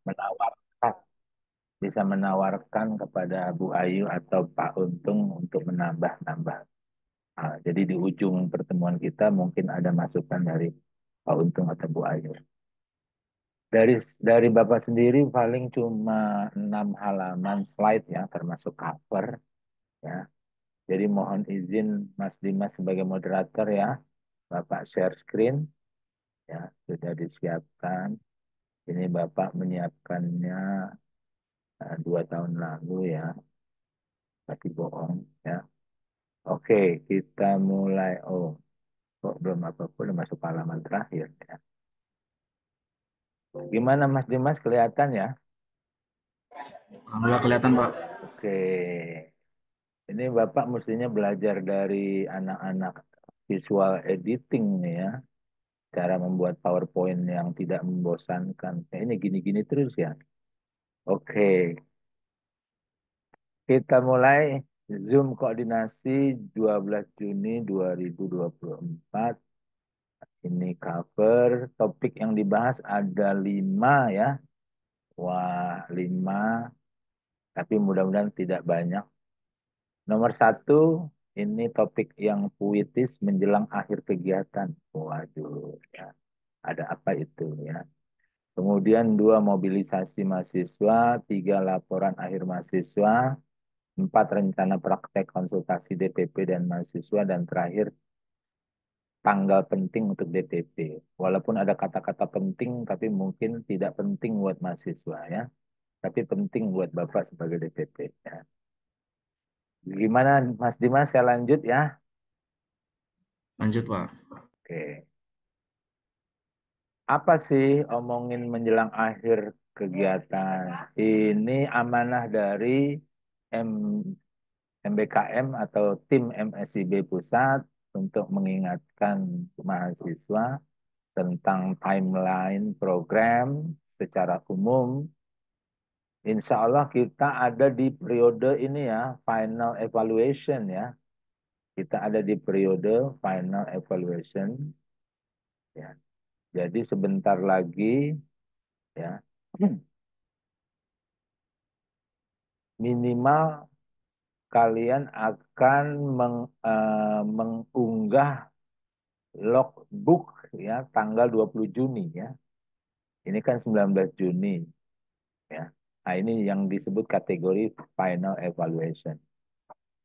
menawarkan bisa menawarkan kepada Bu Ayu atau Pak Untung untuk menambah-nambah. Jadi di ujung pertemuan kita mungkin ada masukan dari Pak Untung atau Bu Ayu. Dari Bapak sendiri paling cuma 6 halaman slide ya, termasuk cover ya. Jadi mohon izin Mas Dimas sebagai moderator ya, Bapak share screen ya, sudah disiapkan. Ini Bapak menyiapkannya 2 tahun lalu ya, tapi bohong ya. Oke, kita mulai. Oh, kok belum apa-apa, udah masuk halaman terakhir ya. Gimana Mas Dimas, kelihatan ya? Alhamdulillah kelihatan Pak. Oke, ini Bapak mestinya belajar dari anak-anak visual editing nih ya. Cara membuat PowerPoint yang tidak membosankan. Ini gini-gini terus ya. Oke, kita mulai Zoom koordinasi 12 Juni 2024. Ini cover, topik yang dibahas ada 5 ya. Wah, 5, tapi mudah-mudahan tidak banyak. Nomor 1, ini topik yang puitis menjelang akhir kegiatan. Waduh, ya. Ada apa itu ya? Kemudian 2, mobilisasi mahasiswa. 3, laporan akhir mahasiswa. 4, rencana praktek konsultasi DPP dan mahasiswa. Dan terakhir, tanggal penting untuk DPP. Walaupun ada kata-kata penting, tapi mungkin tidak penting buat mahasiswa ya. Tapi penting buat Bapak sebagai DPP ya. Gimana Mas Dimas, saya lanjut ya. Lanjut Pak. Oke. Apa sih omongin menjelang akhir kegiatan? Ini amanah dari M MBKM atau tim MSIB Pusat untuk mengingatkan mahasiswa tentang timeline program secara umum. Insya Allah kita ada di periode ini ya, final evaluation ya. Kita ada di periode final evaluation ya. Jadi sebentar lagi ya, minimal kalian akan mengunggah logbook ya tanggal 20 Juni ya. Ini kan 19 Juni ya. Nah, ini yang disebut kategori final evaluation.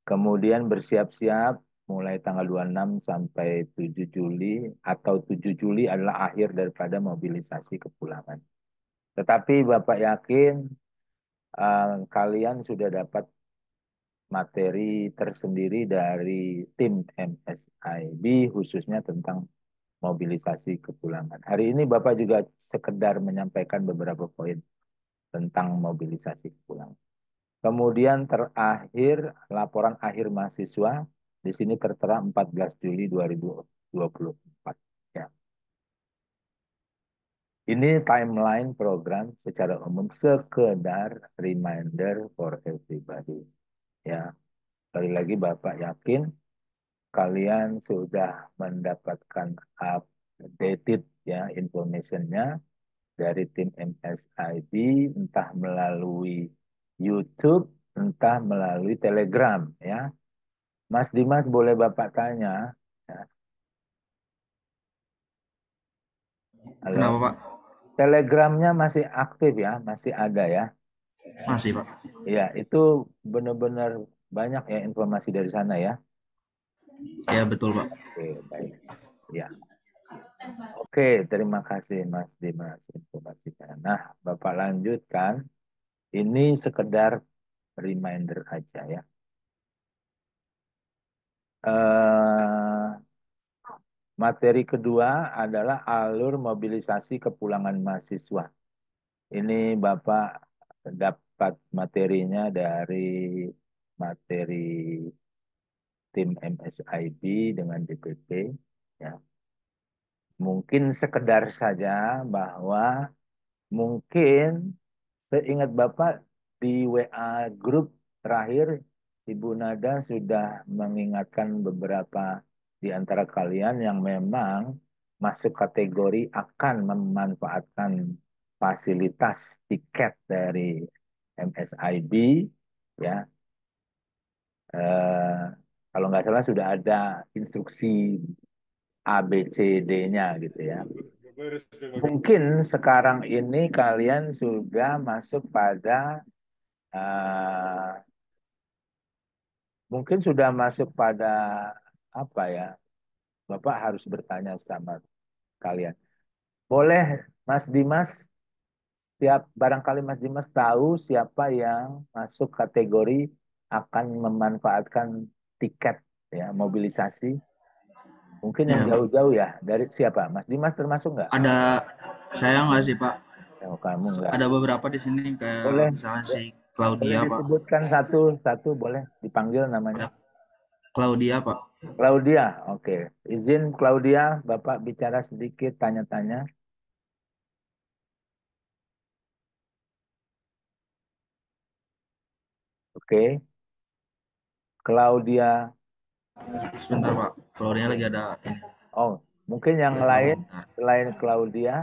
Kemudian bersiap-siap mulai tanggal 26 sampai 7 Juli atau 7 Juli adalah akhir daripada mobilisasi kepulangan. Tetapi Bapak yakin kalian sudah dapat materi tersendiri dari tim MSIB khususnya tentang mobilisasi kepulangan. Hari ini Bapak juga sekedar menyampaikan beberapa poin tentang mobilisasi kepulangan. Kemudian terakhir laporan akhir mahasiswa di sini tertera 14 Juli 2024. Ya. Ini timeline program secara umum sekedar reminder for everybody. Ya, sekali lagi Bapak yakin kalian sudah mendapatkan updated ya informationnya dari tim MSID, entah melalui YouTube, entah melalui Telegram ya. Mas Dimas boleh Bapak tanya, ya, Kenapa halo, Pak? Telegramnya masih aktif ya, masih ada ya. Masih Pak. Ya, itu benar-benar banyak ya informasi dari sana ya. Ya betul Pak. Oke, baik. Ya. Oke, terima kasih Mas Dimas informasinya. Nah, Bapak lanjutkan. Ini sekedar reminder aja ya. Materi kedua adalah alur mobilisasi kepulangan mahasiswa. Ini Bapak dapat materinya dari materi tim MSIB dengan DPP. Ya. Mungkin sekedar saja bahwa mungkin seingat Bapak di WA grup terakhir, Ibu Nada sudah mengingatkan beberapa di antara kalian yang memang masuk kategori akan memanfaatkan fasilitas tiket dari MSIB, ya. Eh, Kalau nggak salah sudah ada instruksi ABCD-nya gitu ya. Mungkin sekarang ini kalian sudah masuk pada eh, mungkin sudah masuk pada apa ya? Bapak harus bertanya sama kalian. Boleh Mas Dimas, siap barangkali Mas Dimas tahu siapa yang masuk kategori akan memanfaatkan tiket ya mobilisasi. Mungkin yang Iya, Pak. jauh-jauh ya. Dari siapa? Mas Dimas termasuk nggak? Ada saya nggak sih, Pak? Oh, kamu nggak. Ada beberapa di sini kayak Boleh, misalnya si bo- boleh Claudia, Pak. disebutkan satu-satu, boleh dipanggil namanya. Ada Claudia, Pak. Claudia, oke. Izin Claudia, Bapak bicara sedikit, tanya-tanya. Oke, Claudia. Sebentar, Pak. Claudia lagi Oke. ada ini. Oh, mungkin yang Oh, lain bentar. selain Claudia.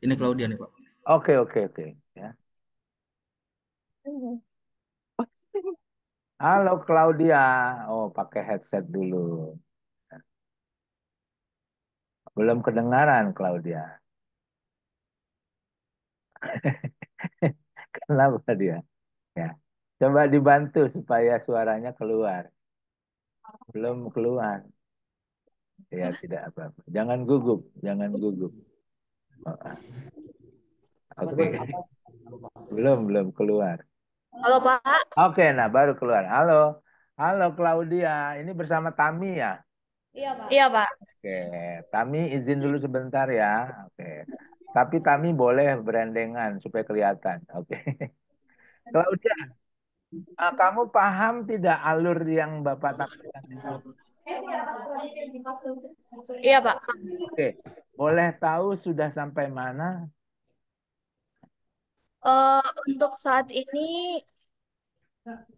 Ini Claudia nih, Pak. Oke, oke, oke. Ya. Halo Claudia. Oh, pakai headset dulu. Belum kedengaran Claudia. Kenapa dia? Ya. Coba dibantu supaya suaranya keluar. Belum keluar. Ya, tidak apa-apa. Jangan gugup, jangan gugup. Oh, oke, belum keluar. Halo Pak. Oke, nah baru keluar. Halo, halo Claudia. Ini bersama Tami ya. Iya Pak. Oke, Tami izin dulu sebentar ya. Oke, tapi Tami boleh berendengan supaya kelihatan. Oke, Claudia, kamu paham tidak alur yang Bapak tampilkan di sini? Iya Pak. Oke, boleh tahu sudah sampai mana? Eh, untuk saat ini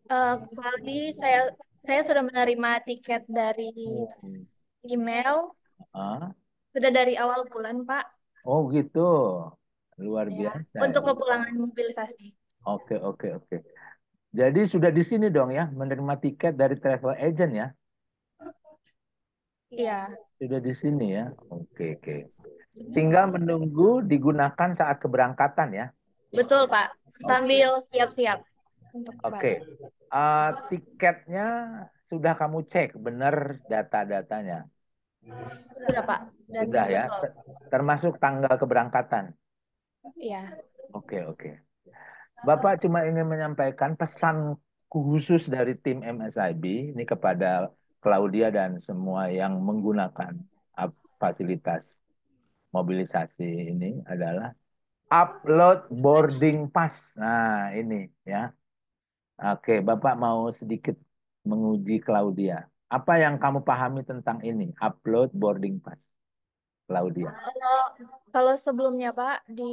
tadi saya sudah menerima tiket dari Hmm. email Ah, sudah dari awal bulan Pak. oh gitu, luar Ya. biasa Untuk ini. kepulangan mobilisasi. Oke, oke, oke. Jadi sudah di sini dong ya, menerima tiket dari travel agent ya? Iya. Sudah di sini ya? Oke, oke. Tinggal menunggu digunakan saat keberangkatan ya? Betul Pak. Oke, Sambil siap-siap untuk oke. berangkat. Tiketnya sudah kamu cek benar data-datanya? Sudah Pak. Dan Sudah ya? betul. Termasuk tanggal keberangkatan? Iya. Oke, oke. Bapak cuma ingin menyampaikan pesan khusus dari tim MSIB ini kepada Claudia dan semua yang menggunakan fasilitas mobilisasi ini adalah upload boarding pass. Nah, ini ya. Oke, Bapak mau sedikit menguji Claudia. Apa yang kamu pahami tentang ini? Upload boarding pass, Claudia. Kalau kalau sebelumnya Pak di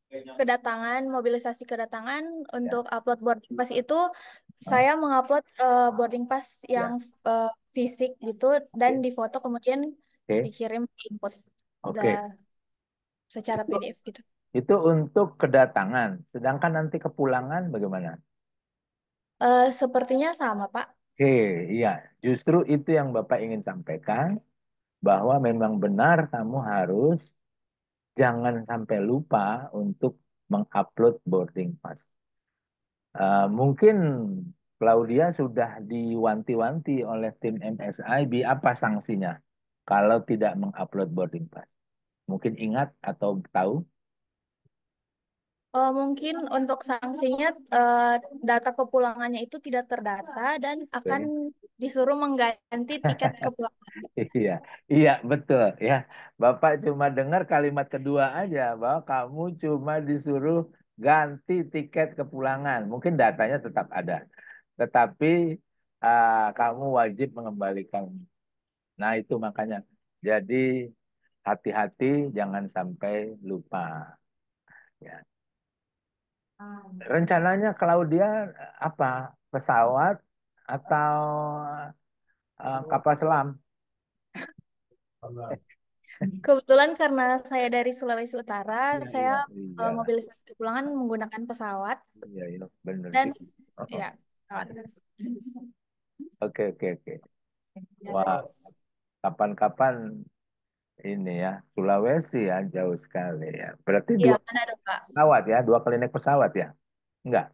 kedatangan, mobilisasi kedatangan Ya, untuk upload boarding pass itu Hah? saya mengupload boarding pass yang Ya. fisik gitu dan Oke, difoto kemudian oke, dikirim input oke. secara Itu PDF gitu. itu untuk kedatangan. Sedangkan nanti kepulangan bagaimana? Sepertinya sama Pak. Oke, iya. Justru itu yang Bapak ingin sampaikan, bahwa memang benar kamu harus jangan sampai lupa untuk mengupload boarding pass. Mungkin Claudia sudah diwanti-wanti oleh tim MSIB apa sanksinya kalau tidak mengupload boarding pass. Mungkin ingat atau tahu? Mungkin untuk sanksinya data kepulangannya itu tidak terdata dan akan Oke. disuruh mengganti tiket kepulangan. Iya, iya betul ya. Bapak cuma dengar kalimat kedua aja bahwa kamu cuma disuruh ganti tiket kepulangan. Mungkin datanya tetap ada, tetapi kamu wajib mengembalikan. Nah itu makanya. Jadi hati-hati, jangan sampai lupa. Ya. Rencananya Claudia apa? Pesawat atau kapal selam? Kebetulan karena saya dari Sulawesi Utara, Iya, saya iya, iyalah. mobilisasi kepulangan menggunakan pesawat Iya, iya, bener dan gitu. Oh, oh. ya pesawat. Oke, oke, oke. Wah, kapan-kapan ini ya, Sulawesi ya, jauh sekali ya. Berarti Iya, dua mana dong, Pak? pesawat ya, dua kali naik pesawat ya? Enggak.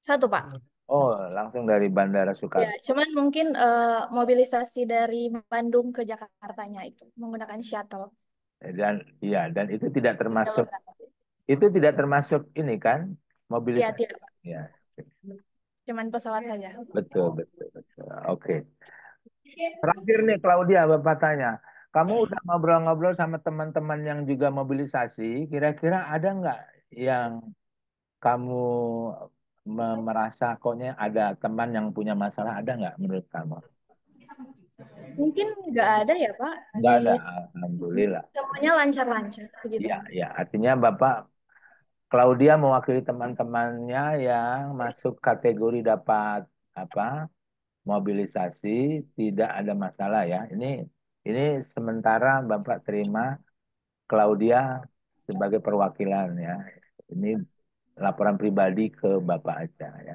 Satu, Pak. Oh, langsung dari Bandara Ya, Soekarno. cuman mungkin mobilisasi dari Bandung ke Jakartanya itu menggunakan shuttle. Dan iya, dan Jalur darat. itu tidak termasuk ini kan, Iya, mobilisasi. tidak, Pak. Ya, Cuman pesawat saja. betul, betul, betul. Oke. Terakhir nih Claudia, Bapak tanya, kamu udah ngobrol-ngobrol sama teman-teman yang juga mobilisasi, kira-kira ada nggak yang kamu merasa koknya ada teman yang punya masalah, ada nggak menurut kamu? Mungkin nggak ada ya, Pak. Nggak Di ada, Alhamdulillah. semuanya lancar-lancar begitu. Iya, ya. Artinya Bapak Claudia mewakili teman-temannya yang masuk kategori dapat apa mobilisasi, tidak ada masalah ya. Ini sementara Bapak terima Claudia sebagai perwakilan ya. Ini laporan pribadi ke Bapak aja ya.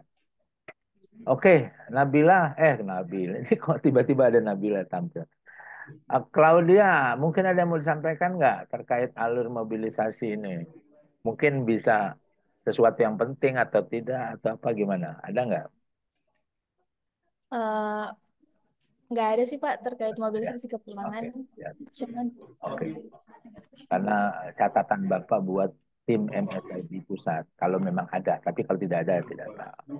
Oke, Nabila, ini kok tiba-tiba ada Nabila tampil. Claudia, mungkin ada yang mau disampaikan nggak terkait alur mobilisasi ini? Mungkin bisa sesuatu yang penting atau tidak atau apa gimana? Ada nggak? Eh, nggak ada sih, Pak, terkait Ya, mobilisasi kepulangan. oke, ya, Cuman oke. Karena catatan Bapak buat tim MSID pusat, kalau memang ada, tapi kalau tidak ada, tidak tahu.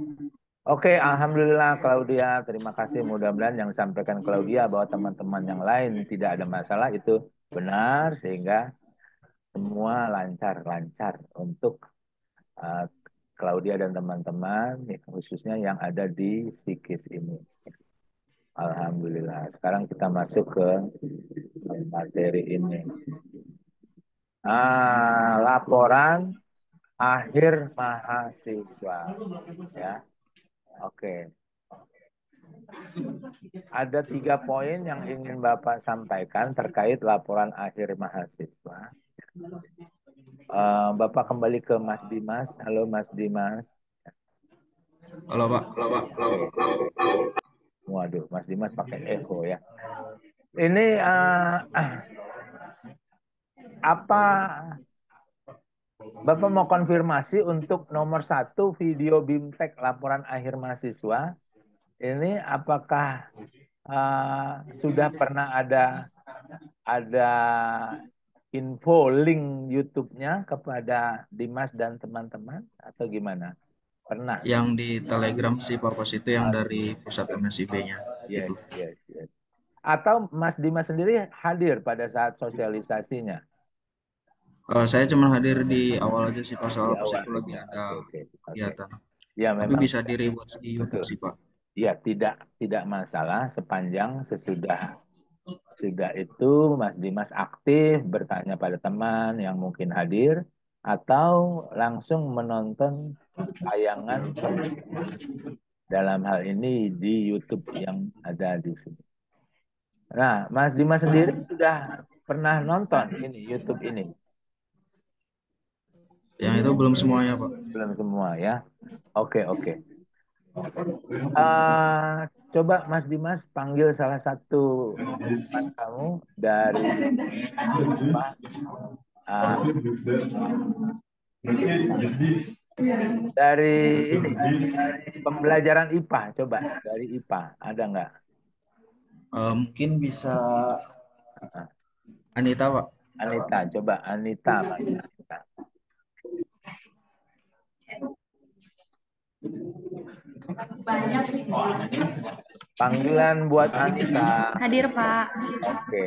Oke, Alhamdulillah Claudia, terima kasih. Mudah-mudahan yang disampaikan Claudia bahwa teman-teman yang lain tidak ada masalah itu benar, sehingga semua lancar-lancar untuk uh, Claudia dan teman-teman, khususnya yang ada di psikis ini. Alhamdulillah. Sekarang kita masuk ke materi ini. Laporan akhir mahasiswa. Ya, oke. Ada 3 poin yang ingin Bapak sampaikan terkait laporan akhir mahasiswa. Bapak kembali ke Mas Dimas. Halo Mas Dimas. Halo Pak. Oke. Waduh, Mas Dimas pakai echo ya. Ini apa Bapak mau konfirmasi untuk nomor 1 video BIMTEK laporan akhir mahasiswa. Ini apakah sudah pernah ada info link YouTube-nya kepada Dimas dan teman-teman atau gimana? Pernah? Yang di Telegram sih Pak, pas itu yang Oke. dari pusat MSIB-nya Yes, gitu. yes, yes. Atau Mas Dimas sendiri hadir pada saat sosialisasinya Saya cuma hadir di awal aja sih Pak, di soal pas awal itu lagi aja. ada Oke, oke, oke. kegiatan. Ya Tapi memang bisa di-rewatch di betul. YouTube sih Pak. Ya tidak masalah sepanjang sudah itu Mas Dimas aktif bertanya pada teman yang mungkin hadir atau langsung menonton tayangan dalam hal ini di YouTube yang ada di sini. Nah, Mas Dimas sendiri sudah pernah nonton ini YouTube ini? Yang itu belum semuanya Pak. Belum semua ya. Oke, oke. Eh, coba Mas Dimas panggil salah satu teman kamu dari apa? Ah, dari ini pembelajaran IPA, coba dari IPA ada nggak? Mungkin bisa Ah, Anita Pak. Anita, coba Anita, Mas Anita. Panggilan buat Anita. Hadir, Pak. Oke.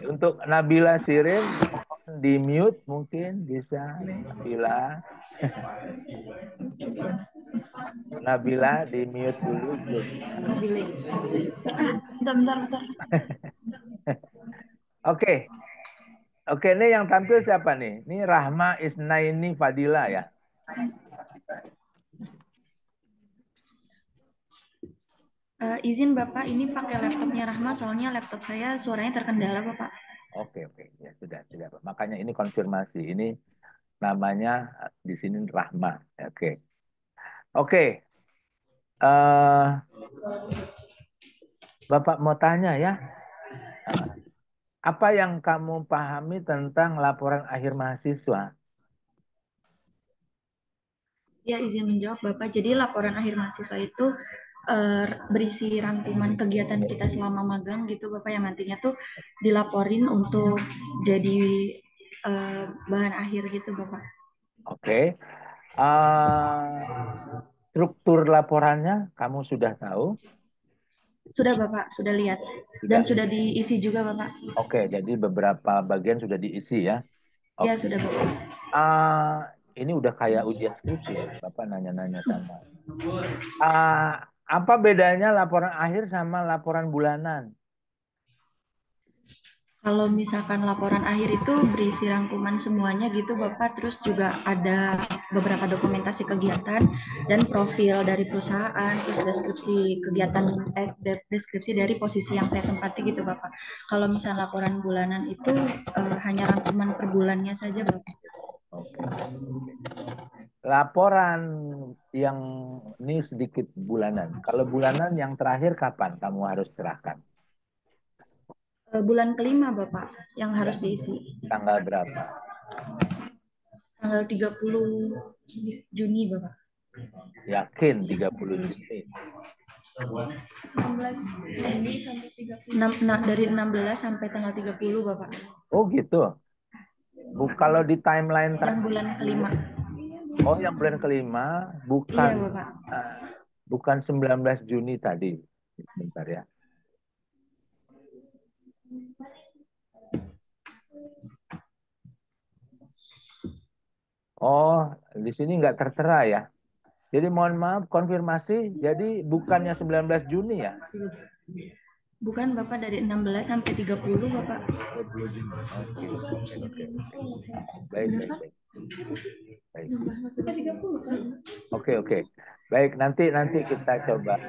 Untuk Nabila Shirin di mute mungkin bisa Nabila. Nabila di mute dulu belum ya? Bentar. Oke. Oke, ini yang tampil siapa nih? Ini Rahma Isnaini Fadila ya. Izin Bapak, ini pakai laptopnya Rahma, soalnya laptop saya suaranya terkendala Bapak. Oke, oke. Ya, sudah, sudah. Makanya ini konfirmasi. Ini namanya di sini Rahma. Oke. Oke. eh Bapak mau tanya ya, apa yang kamu pahami tentang laporan akhir mahasiswa? Ya, izin menjawab Bapak. Jadi laporan akhir mahasiswa itu berisi rangkuman kegiatan kita selama magang gitu Bapak, yang nantinya tuh dilaporin untuk jadi bahan akhir gitu Bapak. Oke. Struktur laporannya kamu sudah tahu? Sudah Bapak, sudah lihat. Sudah. Dan sudah diisi juga Bapak. Oke, jadi beberapa bagian sudah diisi ya. Ya, Oke. sudah Bapak. Ini udah kayak ujian skripsi ya, Bapak nanya-nanya sama. Apa bedanya laporan akhir sama laporan bulanan? Kalau misalkan laporan akhir itu berisi rangkuman semuanya gitu Bapak, terus juga ada beberapa dokumentasi kegiatan dan profil dari perusahaan, terus deskripsi kegiatan, deskripsi dari posisi yang saya tempati gitu Bapak. Kalau misalnya laporan bulanan itu hanya rangkuman per bulannya saja Bapak. Oke. Laporan yang ini sedikit bulanan. Kalau bulanan yang terakhir kapan kamu harus serahkan? Bulan kelima Bapak yang harus diisi. Tanggal berapa? Tanggal 30 Juni Bapak. Yakin 30 Juni? 16 Juni sampai 30. Dari 16 sampai tanggal 30 Bapak. Oh gitu. Kalau di timeline Yang bulan kelima. Oh, yang bulan kelima bukan Iya, Bapak. Bukan 19 Juni tadi. Sebentar ya. Oh, di sini nggak tertera ya. Jadi mohon maaf konfirmasi. Jadi bukannya 19 Juni ya? Bukan Bapak, dari 16 sampai 30 Bapak. 30 Juni. Oke. Baik, baik, baik. Oke. Baik, nanti kita coba.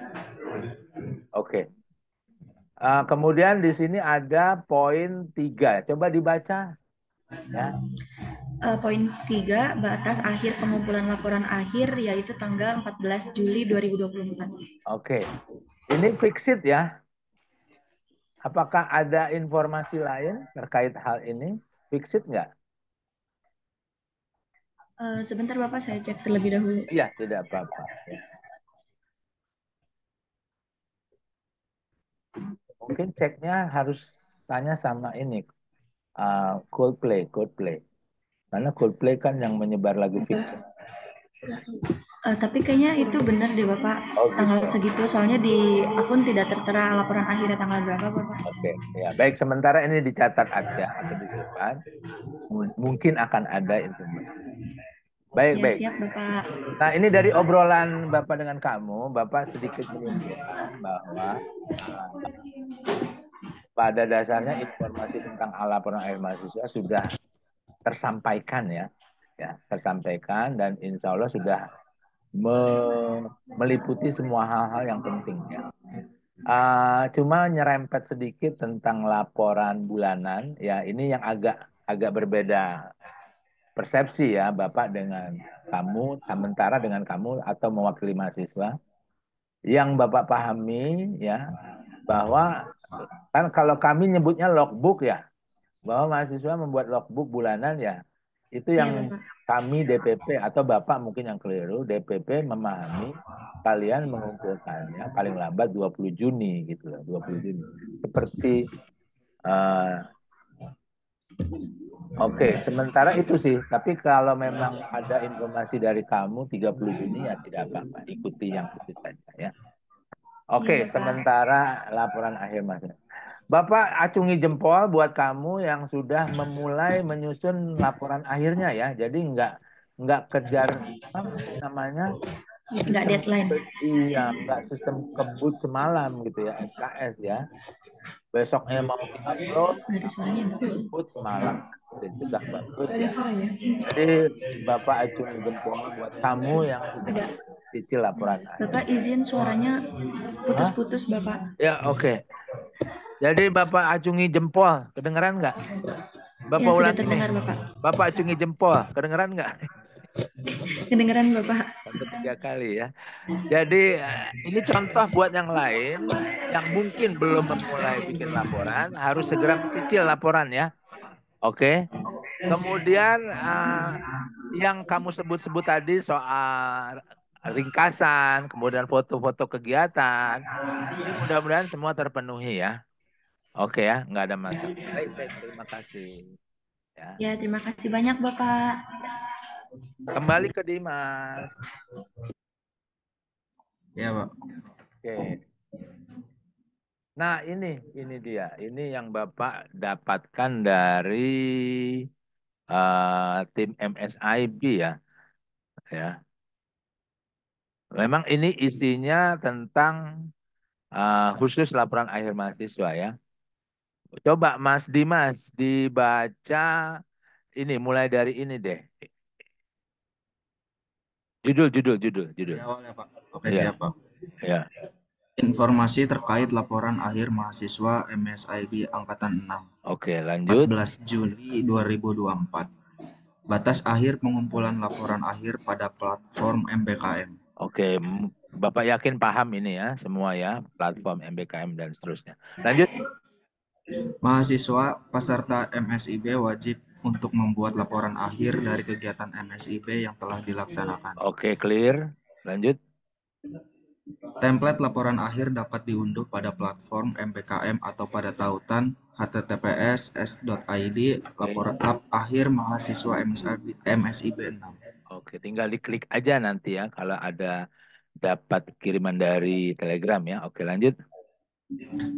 Oke. Kemudian di sini ada poin 3. Coba dibaca. Ya. Poin 3, batas akhir pengumpulan laporan akhir yaitu tanggal 14 Juli 2024. Oke. Ini fixed ya. Apakah ada informasi lain terkait hal ini? Fixed nggak? Sebentar Bapak, saya cek terlebih dahulu. Iya, tidak apa-apa. Ya. Mungkin ceknya harus tanya sama ini, Coldplay. Karena Coldplay kan yang menyebar lagu Victor. Tapi kayaknya itu benar deh Bapak, tanggal segitu. Soalnya di akun tidak tertera laporan akhirnya tanggal berapa Bapak. Oke, ya baik. Sementara ini dicatat aja atau disimpan. Mungkin akan ada informasi. Baik, Ya, baik. siap Bapak. Nah, ini dari obrolan Bapak dengan kamu, Bapak sedikit menyimpulkan bahwa pada dasarnya informasi tentang laporan akhir mahasiswa sudah tersampaikan ya, tersampaikan dan insya Allah sudah meliputi semua hal-hal yang penting ya. Cuma nyerempet sedikit tentang laporan bulanan ya, ini yang agak berbeda persepsi ya Bapak dengan kamu, sementara dengan kamu atau mewakili mahasiswa yang Bapak pahami ya, bahwa kan kalau kami nyebutnya logbook ya, bahwa mahasiswa membuat logbook bulanan ya, itu yang kami DPP atau Bapak mungkin yang keliru, DPP memahami kalian mengumpulkannya paling lambat 20 Juni gitu loh, 20 Juni. Seperti Oke, sementara itu sih. Tapi kalau memang ada informasi dari kamu 30 Juni ya tidak apa-apa, ikuti yang itu saja ya. Oke, sementara laporan akhir mahasiswa. Bapak acungi jempol buat kamu yang sudah memulai menyusun laporan akhirnya ya. Jadi nggak kejar apa namanya? Nggak deadline. Iya, nggak sistem kebut semalam gitu ya, SKS ya. Besoknya mau diupload, kebut semalam. Itu nggak bagus ya. Jadi Bapak acungi jempol buat kamu yang sudah cicil laporan Bapak akhir. izin suaranya Hah? putus-putus Bapak. Ya, oke. Jadi Bapak acungi jempol, kedengeran nggak? Bapak Ya sudah ulangi nih. terdengar Bapak. Bapak acungi jempol, kedengeran nggak? Kedengaran Bapak. Sampai 3 kali ya. Jadi ini contoh buat yang lain yang mungkin belum memulai bikin laporan, harus segera mencicil laporan ya. Oke. Kemudian yang kamu sebut-sebut tadi soal ringkasan, kemudian foto-foto kegiatan, ini mudah-mudahan semua terpenuhi ya. Oke ya, nggak ada masalah. Baik, terima kasih. Ya. Ya, terima kasih banyak Bapak. Kembali ke Dimas. Ya, Pak. Oke. Nah, ini dia. Ini yang Bapak dapatkan dari tim MSIB ya. Ya. Memang ini isinya tentang khusus laporan akhir mahasiswa ya. Coba Mas Dimas dibaca ini mulai dari ini deh. Judul. Di awal ya, Pak. Oke, Iya, siap, Pak. ya. Informasi terkait laporan akhir mahasiswa MSIB Angkatan 6. Oke, lanjut. 14 Juli 2024. Batas akhir pengumpulan laporan akhir pada platform MBKM. Oke, Bapak yakin paham ini ya, semua ya, platform MBKM dan seterusnya. Lanjut. Mahasiswa peserta MSIB wajib untuk membuat laporan akhir dari kegiatan MSIB yang telah dilaksanakan. Oke, clear. Lanjut. Template laporan akhir dapat diunduh pada platform MBKM atau pada tautan https://s.id laporan lab akhir mahasiswa MSIB 6. Oke, tinggal diklik aja nanti ya kalau ada dapat kiriman dari Telegram ya. Oke, lanjut.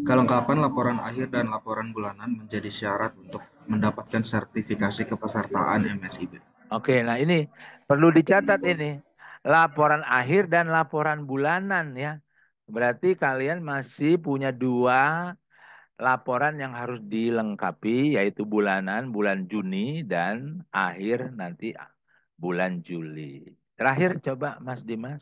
Kelengkapan laporan akhir dan laporan bulanan menjadi syarat untuk mendapatkan sertifikasi kepesertaan MSIB. Oke, nah ini perlu dicatat ini. Laporan akhir dan laporan bulanan ya. Berarti kalian masih punya 2 laporan yang harus dilengkapi, yaitu bulanan, bulan Juni, dan akhir nanti bulan Juli. Terakhir coba Mas Dimas.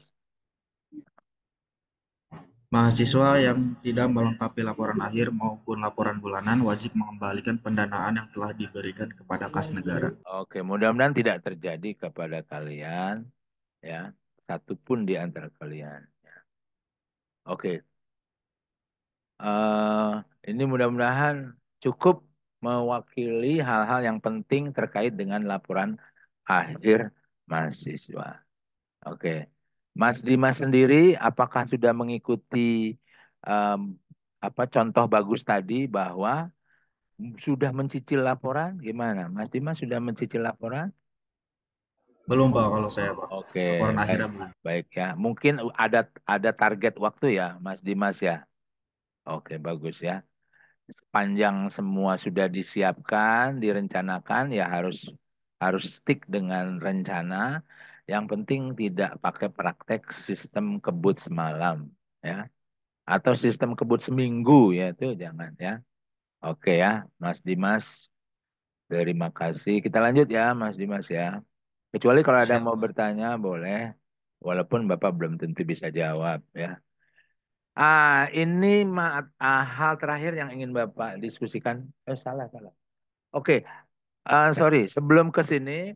Mahasiswa yang tidak melengkapi laporan akhir maupun laporan bulanan wajib mengembalikan pendanaan yang telah diberikan kepada kas negara. Oke, mudah-mudahan tidak terjadi kepada kalian, ya, satupun di antara kalian. Oke, ini mudah-mudahan cukup mewakili hal-hal yang penting terkait dengan laporan akhir mahasiswa. Oke, Mas Dimas sendiri, apakah sudah mengikuti em, contoh bagus tadi bahwa sudah mencicil laporan? Gimana, Mas Dimas sudah mencicil laporan? Belum Pak kalau saya Pak. Oke, Laporan baik, akhirnya belum. baik ya. Mungkin ada target waktu ya, Mas Dimas ya. Oke, bagus ya. Sepanjang semua sudah disiapkan, direncanakan, ya harus stick dengan rencana. Yang penting tidak pakai praktek sistem kebut semalam, ya. Atau sistem kebut seminggu, ya itu jangan ya. Oke ya, Mas Dimas. Terima kasih. Kita lanjut ya, Mas Dimas ya. Kecuali kalau ada yang Siap mau Pak. bertanya, boleh. Walaupun Bapak belum tentu bisa jawab ya. Ini hal terakhir yang ingin Bapak diskusikan. Salah. Oke, sorry. Sebelum ke sini,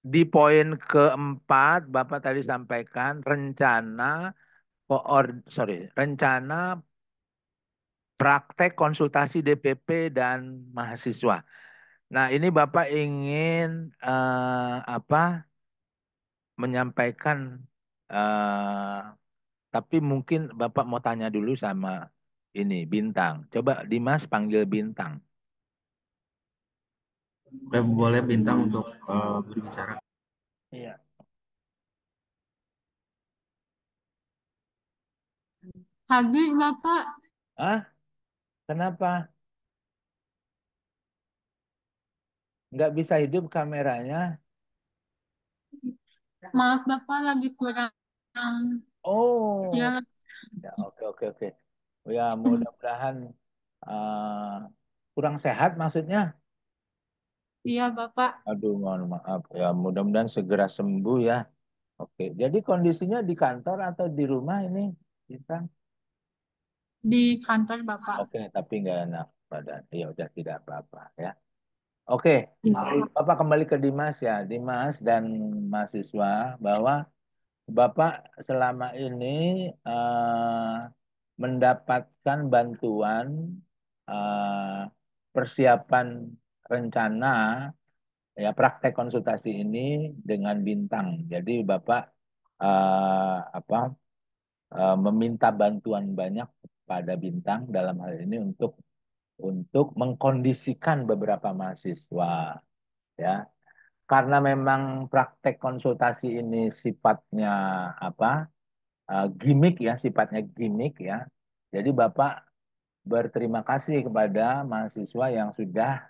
di poin keempat, Bapak tadi sampaikan rencana praktek konsultasi DPP dan mahasiswa. Nah, ini Bapak ingin menyampaikan, tapi mungkin Bapak mau tanya dulu sama ini Bintang. Coba Dimas panggil Bintang. Oke, boleh Bintang untuk berbicara. Iya. Habis Bapak, Ah, kenapa? Nggak bisa hidup kameranya? maaf Bapak lagi kurang Oh, ya. ya, oke. Oh, ya, mudah-mudahan kurang sehat maksudnya. Iya Bapak, Aduh, mohon maaf. Ya, mudah-mudahan segera sembuh ya. Oke, jadi kondisinya di kantor atau di rumah ini, kita? di kantor Bapak. Oke, tapi nggak enak badan. Ya udah tidak apa-apa ya. Oke, Bapak kembali ke Dimas ya, Dimas dan mahasiswa bahwa Bapak selama ini mendapatkan bantuan persiapan rencana ya praktek konsultasi ini dengan bintang. Jadi Bapak apa meminta bantuan banyak pada bintang dalam hal ini untuk mengkondisikan beberapa mahasiswa ya. Karena memang praktek konsultasi ini sifatnya apa? Gimmick ya, sifatnya gimmick ya. Jadi Bapak berterima kasih kepada mahasiswa yang sudah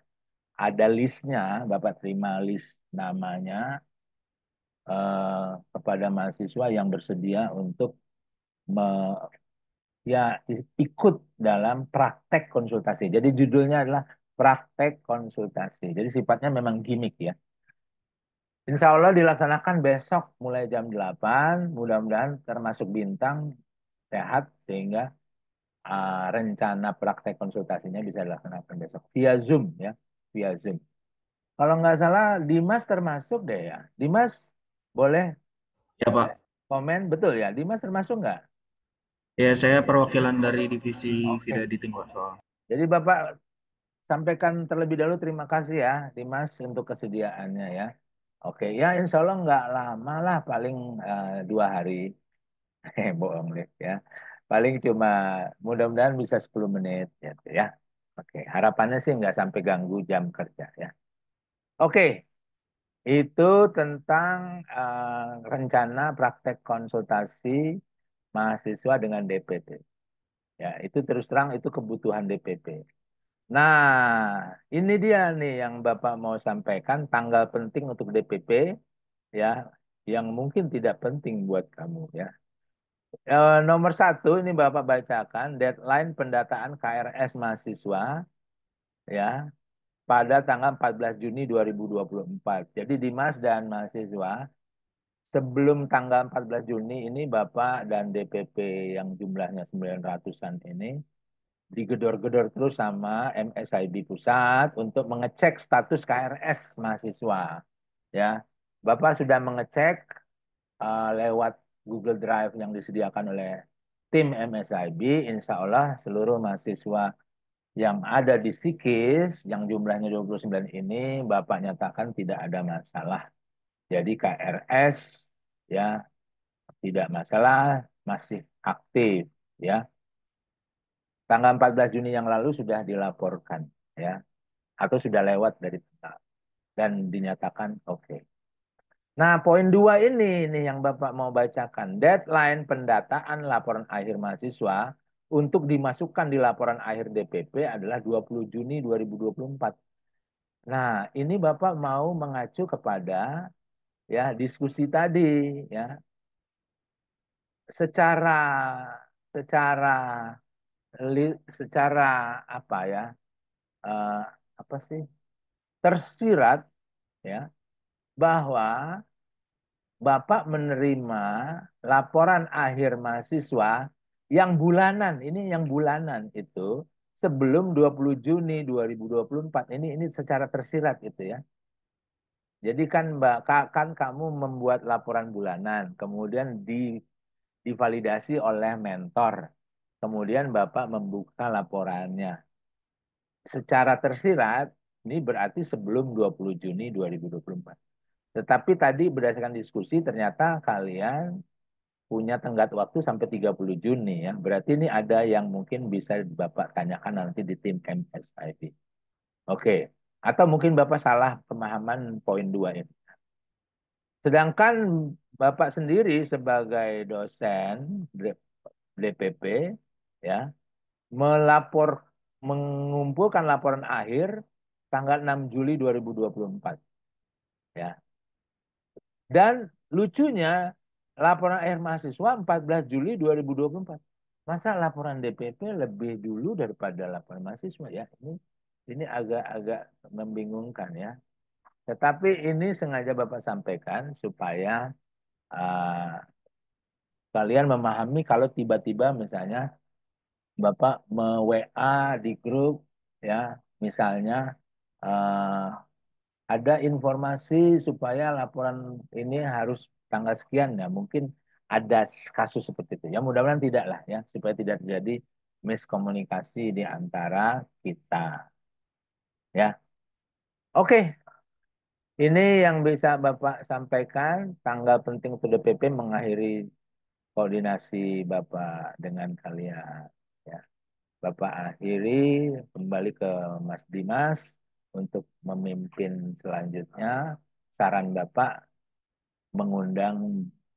ada listnya, Bapak terima list namanya kepada mahasiswa yang bersedia untuk me- ya ikut dalam praktek konsultasi. Jadi judulnya adalah praktek konsultasi. Jadi sifatnya memang gimmick ya. Insya Allah dilaksanakan besok mulai jam 8. Mudah-mudahan termasuk bintang sehat sehingga rencana praktek konsultasinya bisa dilaksanakan besok via Zoom ya, via Zoom. Kalau nggak salah Dimas termasuk deh ya. Dimas boleh Ya Pak, komen betul ya? Dimas termasuk nggak? ya saya perwakilan dari divisi video Oke. editing Pak soal. Jadi Bapak sampaikan terlebih dahulu terima kasih ya Dimas untuk kesediaannya ya. Oke ya Insya Allah nggak lama lah paling 2 hari. Bohong deh ya. Paling cuma mudah-mudahan bisa 10 menit gitu ya. Oke, harapannya sih nggak sampai ganggu jam kerja ya. Oke, itu tentang rencana praktek konsultasi mahasiswa dengan DPP. Ya, itu terus terang itu kebutuhan DPP. Nah, ini dia nih yang Bapak mau sampaikan tanggal penting untuk DPP ya, yang mungkin tidak penting buat kamu ya. Nomor 1 ini Bapak bacakan deadline pendataan KRS mahasiswa ya pada tanggal 14 Juni 2024. Jadi Dimas dan mahasiswa sebelum tanggal 14 Juni ini Bapak dan DPP yang jumlahnya 900-an ini digedor-gedor terus sama MSIB Pusat untuk mengecek status KRS mahasiswa ya. Bapak sudah mengecek lewat Google Drive yang disediakan oleh tim MSIB, insya Allah seluruh mahasiswa yang ada di Sikis, yang jumlahnya 29 ini, Bapak nyatakan tidak ada masalah. Jadi KRS ya tidak masalah, masih aktif ya. Tanggal 14 Juni yang lalu sudah dilaporkan ya, atau sudah lewat dari tanggal dan dinyatakan oke. Nah, poin 2 ini yang Bapak mau bacakan. Deadline pendataan laporan akhir mahasiswa untuk dimasukkan di laporan akhir DPP adalah 20 Juni 2024. Nah, ini Bapak mau mengacu kepada ya diskusi tadi ya. Secara secara secara apa ya? eh, apa sih? Tersirat ya bahwa Bapak menerima laporan akhir mahasiswa yang bulanan, ini yang bulanan itu sebelum 20 Juni 2024. Ini secara tersirat itu ya. Jadi kan Mbak kan kamu membuat laporan bulanan, kemudian divalidasi oleh mentor. Kemudian Bapak membuka laporannya. Secara tersirat ini berarti sebelum 20 Juni 2024. Tetapi tadi berdasarkan diskusi ternyata kalian punya tenggat waktu sampai 30 Juni ya. Berarti ini ada yang mungkin bisa Bapak tanyakan nanti di tim MSIP. Oke. Atau mungkin Bapak salah pemahaman poin 2 ini. Sedangkan Bapak sendiri sebagai dosen DPP ya melapor mengumpulkan laporan akhir tanggal 6 Juli 2024 ya. Dan lucunya laporan akhir mahasiswa 14 Juli 2024. Masa laporan DPP lebih dulu daripada laporan mahasiswa ya? Ini agak-agak membingungkan ya. Tetapi ini sengaja Bapak sampaikan supaya uh, kalian memahami kalau tiba-tiba misalnya Bapak me-WA di grup ya, misalnya uh, ada informasi supaya laporan ini harus tanggal sekian ya, mungkin ada kasus seperti itu. Ya mudah-mudahan tidak lah ya, supaya tidak terjadi miskomunikasi di antara kita. Ya, oke. Ini yang bisa Bapak sampaikan. Tanggal penting untuk DPP mengakhiri koordinasi Bapak dengan kalian. Ya. Bapak akhiri kembali ke Mas Dimas untuk memimpin selanjutnya. Saran Bapak mengundang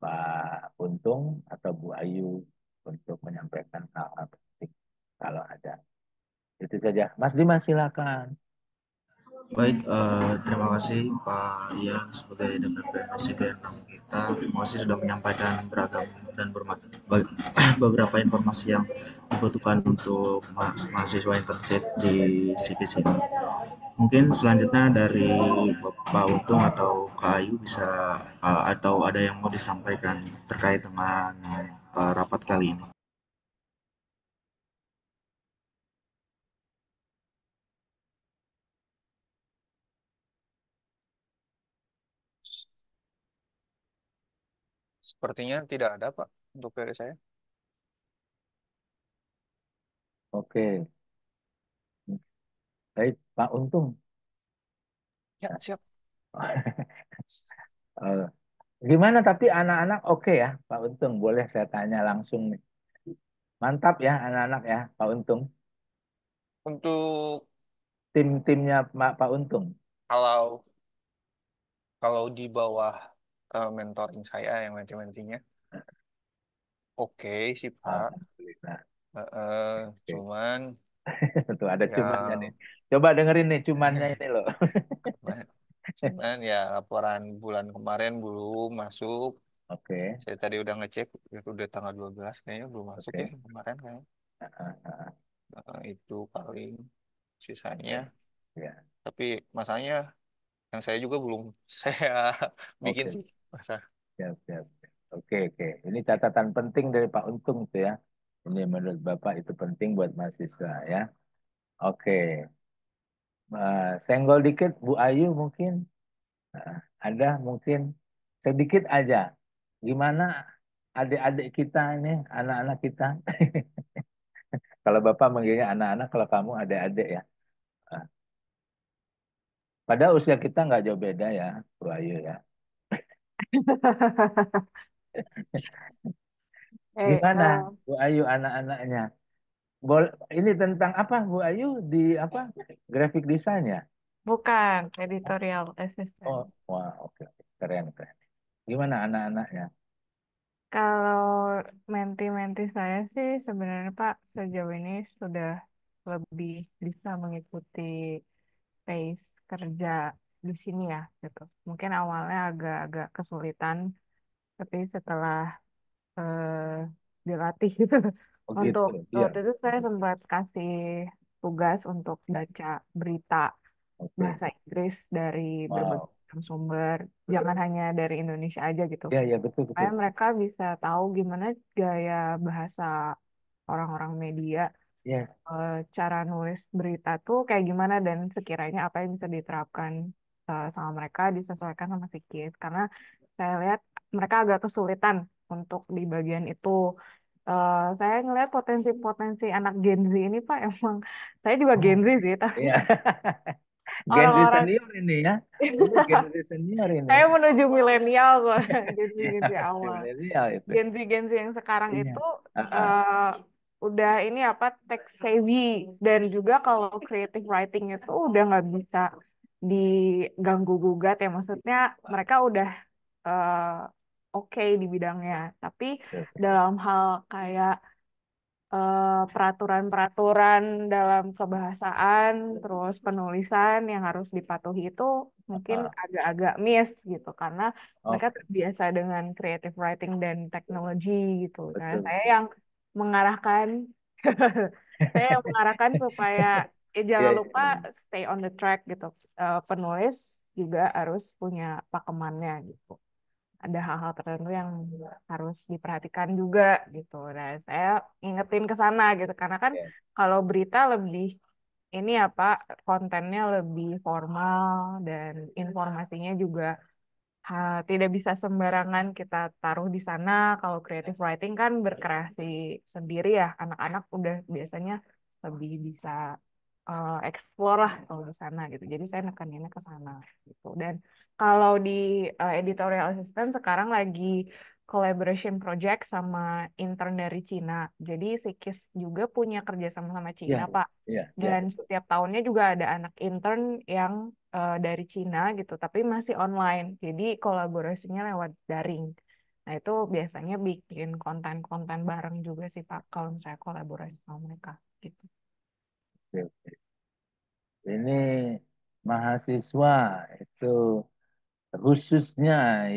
Pak Untung atau Bu Ayu untuk menyampaikan hal-hal penting kalau ada. Itu saja. Mas Dimas silakan. Baik, terima kasih Pak Ian sebagai DPP MSIB 6 kita. Terima kasih sudah menyampaikan beragam dan beberapa informasi yang dibutuhkan untuk mahasiswa internship di CPC ini. Mungkin selanjutnya dari Pak Untung atau Kak Ayu bisa atau ada yang mau disampaikan terkait dengan rapat kali ini. Sepertinya tidak ada, Pak, untuk dari saya. Oke. Baik, Pak Untung. Ya, siap. Eh, Gimana tapi anak-anak oke ya, Pak Untung? Boleh saya tanya langsung nih. Mantap ya anak-anak ya, Pak Untung. Untuk Tim-timnya Pak Untung. kalau kalau di bawah mentoring saya yang menti-mentinya, oke sih, Pak. Alhamdulillah. Oke. Cuman Tuh ada cumannya nih. yang Coba dengerin nih cumannya ini loh. cuman, cuman ya laporan bulan kemarin belum masuk. Oke, Saya tadi udah ngecek, itu udah tanggal 12 kayaknya belum masuk ya oke. yang kemarin kayaknya. Ah, ah, ah. Itu paling sisanya. Oke. Ya, Tapi masalahnya yang saya juga belum saya bikin oke. sih masa. Siap, siap. Oke, oke. Ini catatan penting dari Pak Untung tuh ya. Ini menurut Bapak itu penting buat mahasiswa ya. Oke. Senggol dikit Bu Ayu mungkin. Ada mungkin sedikit aja. Gimana adik-adik kita ini, anak-anak kita? Kalau Bapak manggilnya anak-anak, kalau kamu adik-adik ya. Ah, Padahal usia kita nggak jauh beda ya, Bu Ayu ya. Gimana Bu Ayu anak-anaknya? Ini tentang apa Bu Ayu di apa? Graphic design ya? Bukan editorial Oh, assistant. wah, oke, oke. Keren, keren. Gimana anak-anaknya? Kalau menti-menti saya sih sebenarnya Pak sejauh ini sudah lebih bisa mengikuti pace kerja di sini ya gitu. Mungkin awalnya agak-agak kesulitan, tapi setelah dilatih gitu. Oh Untuk gitu, iya. waktu itu saya sempat kasih tugas untuk baca berita Oke. bahasa Inggris dari berbagai Wow. macam sumber, jangan hanya dari Indonesia aja gitu. Ya, ya betul, Supaya betul. mereka bisa tahu gimana gaya bahasa orang-orang media, Ya, cara nulis berita tuh kayak gimana dan sekiranya apa yang bisa diterapkan sama mereka disesuaikan sama si case. Karena saya lihat mereka agak kesulitan untuk di bagian itu. Saya ngelihat potensi-potensi anak Gen Z ini Pak, emang saya juga Gen oh, Z sih, tapi iya. Gen Z orang-orang senior ini ya. Ini Gen Z senior ini. saya menuju milenial kok, Gen Z Iya, awal. milenial itu. Gen Z yang sekarang Iya. itu Ah, ah. eh, udah ini apa tech savvy dan juga kalau creative writing itu udah nggak bisa diganggu gugat ya, maksudnya mereka udah eh, oke di bidangnya, tapi Oke, dalam hal kayak peraturan-peraturan dalam kebahasaan, terus penulisan yang harus dipatuhi itu mungkin ah, agak-agak miss gitu karena mereka oke, terbiasa dengan creative writing dan teknologi gitu. Nah, betul. saya yang mengarahkan saya yang mengarahkan supaya Iya, jangan iya, lupa iya. stay on the track gitu. Penulis juga harus punya pakemannya gitu. ada hal-hal tertentu yang harus diperhatikan juga gitu. Nah, saya ingetin ke sana gitu karena kan Ya, kalau berita lebih ini ya Pak, kontennya lebih formal dan informasinya juga tidak bisa sembarangan kita taruh di sana. Kalau creative writing kan berkreasi sendiri ya, anak-anak udah biasanya lebih bisa explore lah kalau di sana gitu. Jadi saya nekaninnya ke sana gitu. Dan kalau di editorial assistant sekarang lagi collaboration project sama intern dari Cina. Jadi si KIS juga punya kerjasama sama ya, Cina, Pak. ya, ya, Dan betul. setiap tahunnya juga ada anak intern yang dari Cina gitu, tapi masih online. Jadi kolaborasinya lewat daring. Nah, itu biasanya bikin konten-konten bareng juga sih, Pak, kalau misalnya kolaborasi sama mereka gitu. Oke, oke. Ini mahasiswa itu khususnya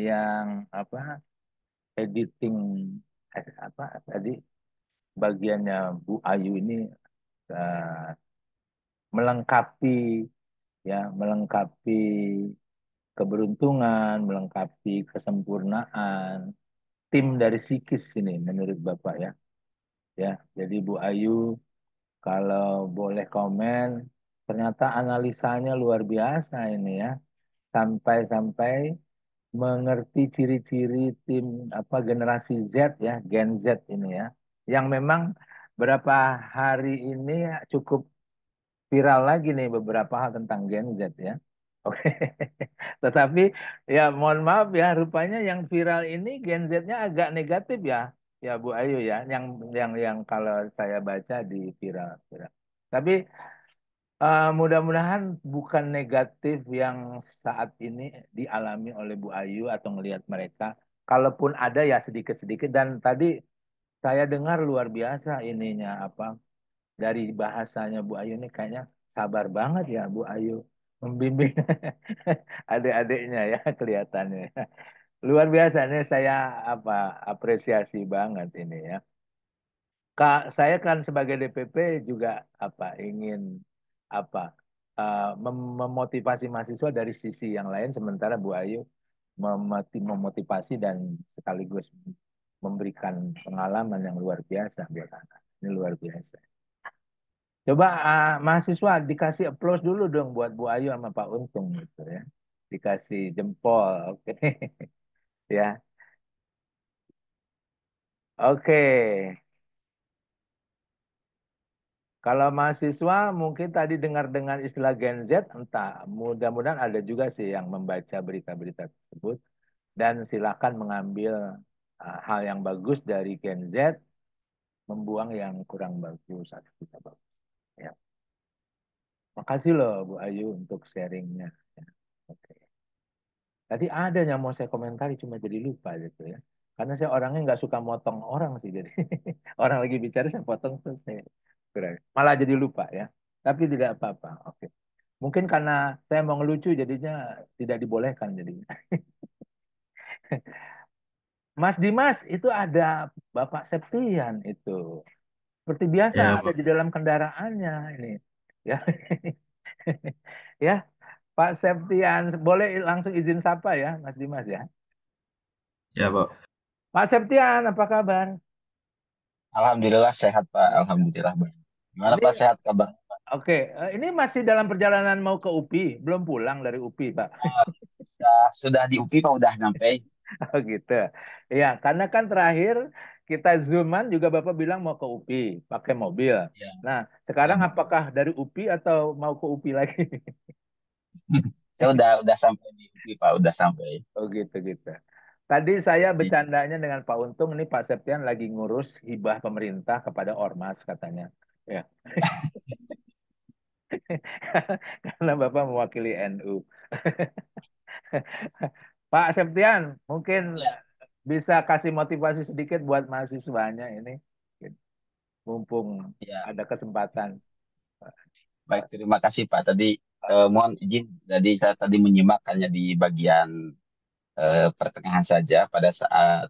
yang apa editing apa tadi bagiannya Bu Ayu ini eh, melengkapi melengkapi keberuntungan, melengkapi kesempurnaan tim dari Sikis ini menurut Bapak ya. Ya, jadi Bu Ayu kalau boleh komen, ternyata analisanya luar biasa ini ya. Sampai-sampai mengerti ciri-ciri tim apa generasi Z ya, Gen Z ini ya. Yang memang berapa hari ini cukup viral lagi nih beberapa hal tentang Gen Z ya. Oke. Tetapi ya mohon maaf ya, rupanya yang viral ini Gen Z-nya agak negatif ya. Ya Bu Ayu ya, yang kalau saya baca di viral. Tapi mudah-mudahan bukan negatif yang saat ini dialami oleh Bu Ayu atau ngelihat mereka. Kalaupun ada ya sedikit-sedikit dan tadi saya dengar luar biasa ininya apa dari bahasanya Bu Ayu ini kayaknya sabar banget ya Bu Ayu membimbing adik-adiknya ya kelihatannya. Luar biasa ini saya apa apresiasi banget ini ya. Kak, saya kan sebagai DPP juga apa ingin apa memotivasi mahasiswa dari sisi yang lain sementara Bu Ayu memotivasi dan sekaligus memberikan pengalaman yang luar biasa buat anak. Ini luar biasa. Coba mahasiswa dikasih applause dulu dong buat Bu Ayu sama Pak Untung gitu ya. Dikasih jempol, oke. Ya. Oke. Kalau mahasiswa mungkin tadi dengar dengan istilah Gen Z, entah mudah-mudahan ada juga sih yang membaca berita-berita tersebut dan silakan mengambil hal yang bagus dari Gen Z, membuang yang kurang bagus atau tidak bagus. Ya. Makasih loh Bu Ayu untuk sharingnya. Ya. Oke. Tadi ada yang mau saya komentari cuma jadi lupa gitu ya. Karena saya orangnya nggak suka motong orang sih jadi orang lagi bicara saya potong terus saya malah jadi lupa ya. Tapi tidak apa-apa. Oke. Mungkin karena saya mau ngelucu jadinya tidak dibolehkan jadinya. Mas Dimas itu ada Bapak Septian itu. Seperti biasa Ya, ada Pak. di dalam kendaraannya ini. Ya. Ya, Pak Septian boleh langsung izin sapa ya Mas Dimas ya. Ya, Pak. Pak Septian apa kabar? Alhamdulillah sehat Pak. Alhamdulillah baik. Gimana Ini Pak sehat kabar? oke, ini masih dalam perjalanan mau ke UPI, belum pulang dari UPI, Pak. Sudah di UPI Pak udah sampai. Oh gitu. Iya, karena kan terakhir kita Zooman juga Bapak bilang mau ke UPI, pakai mobil. Ya, Nah, ya sekarang betul. apakah dari UPI atau mau ke UPI lagi? Saya udah sampai di UPI Pak, udah sampai. Oh gitu gitu. Tadi saya Iya. bercandanya dengan Pak Untung, ini Pak Septian lagi ngurus hibah pemerintah kepada Ormas katanya. Ya, karena Bapak mewakili NU. Pak Septian, mungkin Ya, bisa kasih motivasi sedikit buat mahasiswanya ini, mumpung ya. ada kesempatan. Baik, terima kasih Pak. Tadi mohon izin. Jadi saya tadi menyimak hanya di bagian pertengahan saja pada saat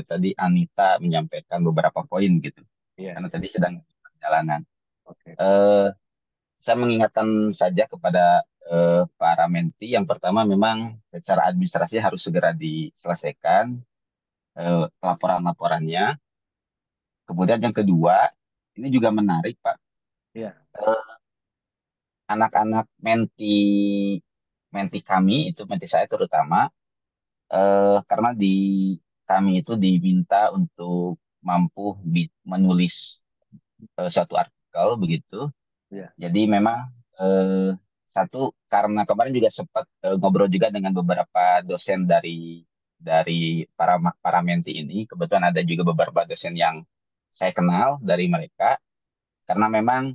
tadi Anita menyampaikan beberapa poin gitu. Iya, Karena tadi sedang di perjalanan. oke. Eh, saya mengingatkan saja kepada para menti. Yang pertama memang secara administrasi harus segera diselesaikan laporan-laporannya. Kemudian yang kedua, ini juga menarik Pak, Iya. anak-anak menti menti kami itu menti saya terutama karena di kami itu diminta untuk mampu menulis suatu artikel begitu. Iya. Jadi memang satu karena kemarin juga sempat ngobrol juga dengan beberapa dosen dari para menti ini. Kebetulan ada juga beberapa dosen yang saya kenal dari mereka. Karena memang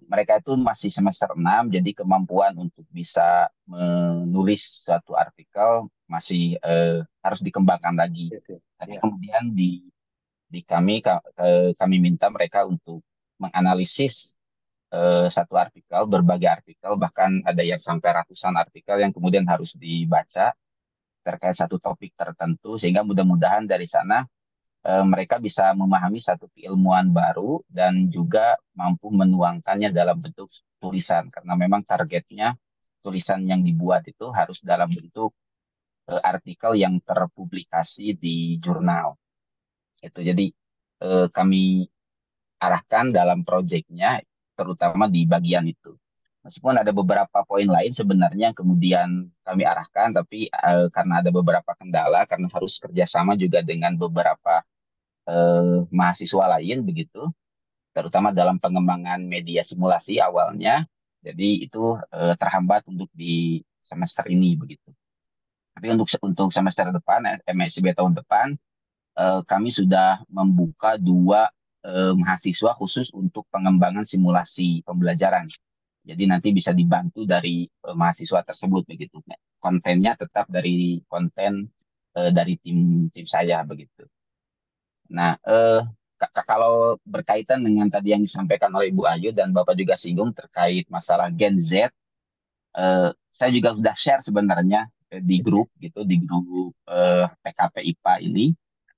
mereka itu masih semester 6, jadi kemampuan untuk bisa menulis suatu artikel masih harus dikembangkan lagi. Oke. Tapi Iya. kemudian di kami minta mereka untuk menganalisis satu artikel, berbagai artikel, bahkan ada yang sampai ratusan artikel yang kemudian harus dibaca terkait satu topik tertentu, sehingga mudah-mudahan dari sana mereka bisa memahami satu keilmuan baru dan juga mampu menuangkannya dalam bentuk tulisan karena memang targetnya tulisan yang dibuat itu harus dalam bentuk artikel yang terpublikasi di jurnal. Itu jadi kami arahkan dalam proyeknya terutama di bagian itu. Meskipun ada beberapa poin lain sebenarnya yang kemudian kami arahkan, tapi karena ada beberapa kendala, karena harus kerjasama juga dengan beberapa mahasiswa lain begitu, terutama dalam pengembangan media simulasi awalnya. Jadi itu terhambat untuk di semester ini begitu. Tapi untuk semester depan, MSCB tahun depan, kami sudah membuka 2 mahasiswa khusus untuk pengembangan simulasi pembelajaran. Jadi nanti bisa dibantu dari mahasiswa tersebut begitu. Nah, kontennya tetap dari konten dari tim tim saya begitu. Nah, kalau berkaitan dengan tadi yang disampaikan oleh Ibu Ayu dan Bapak juga singgung terkait masalah Gen Z, saya juga sudah share sebenarnya di grup gitu, di grup PKP IPA ini